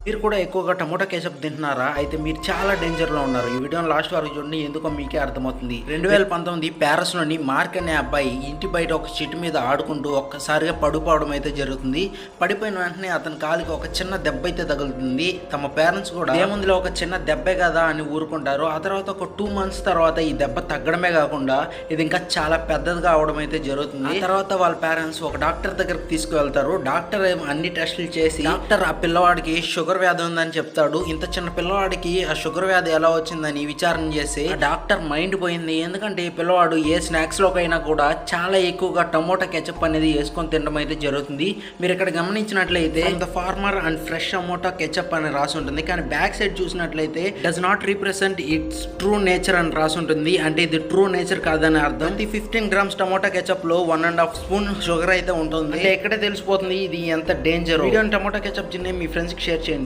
మీరు కూడా ఎక్కువగా టమోటా కేచప్ తింటున్నారా? అయితే మీరు చాలా డేంజర్లో ఉన్నారు. ఈ వీడియోని లాస్ట్ వరకు చూడండి, ఎందుకో మీకే అర్థమవుతుంది. 2019 ప్యారిస్లోని మార్క్ అనే అబ్బాయి ఇంటి బయట ఒక చెట్టు మీద ఆడుకుంటూ ఒక్కసారిగా పడిపోవడం అయితే జరుగుతుంది. పడిపోయిన వెంటనే అతని కాలికి ఒక చిన్న దెబ్బ అయితే తగులుతుంది. తమ పేరెంట్స్ కూడా ఏముందిలో ఒక చిన్న దెబ్బే కదా అని ఊరుకుంటారు. ఆ తర్వాత ఒక 2 months తర్వాత ఈ దెబ్బ తగ్గడమే కాకుండా ఇది ఇంకా చాలా పెద్దదిగా అవడం అయితే జరుగుతుంది. ఆ తర్వాత వాళ్ళ పేరెంట్స్ ఒక డాక్టర్ దగ్గరకు తీసుకువెళ్తారు. డాక్టర్ అన్ని టెస్టులు చేసి డాక్టర్ ఆ పిల్లవాడికి షుగర్ వ్యాధి ఉందని చెప్తాడు. ఇంత చిన్న పిల్లవాడికి ఆ షుగర్ వ్యాధి ఎలా వచ్చిందని విచారణ చేసి డాక్టర్ మైండ్ పోయింది. ఎందుకంటే ఈ పిల్లవాడు ఏ స్నాక్స్ లోకైనా కూడా చాలా ఎక్కువగా టమోటా కెచప్ అనేది వేసుకొని తినడం అయితే జరుగుతుంది. మీరు ఇక్కడ గమనించినట్లయితే the farmer and fresh tomato ketchup అని రాసి ఉంటుంది. కానీ బ్యాక్ సైడ్ చూసినట్లయితే does not represent its true nature అని రాసి ఉంటుంది. అంటే ఇది ట్రూ నేచర్ కాదని అర్థం. ఈ 15 grams టమోటా కెచప్ లో 1.5 spoon షుగర్ అయితే ఉంటుంది. అంటే ఎక్కడే తెలిసిపోతుంది ఇది ఎంత డేంజర్. వీడియోని టమోటా కెచప్ తిని మీ ఫ్రెండ్స్ కి షేర్ చేయండి.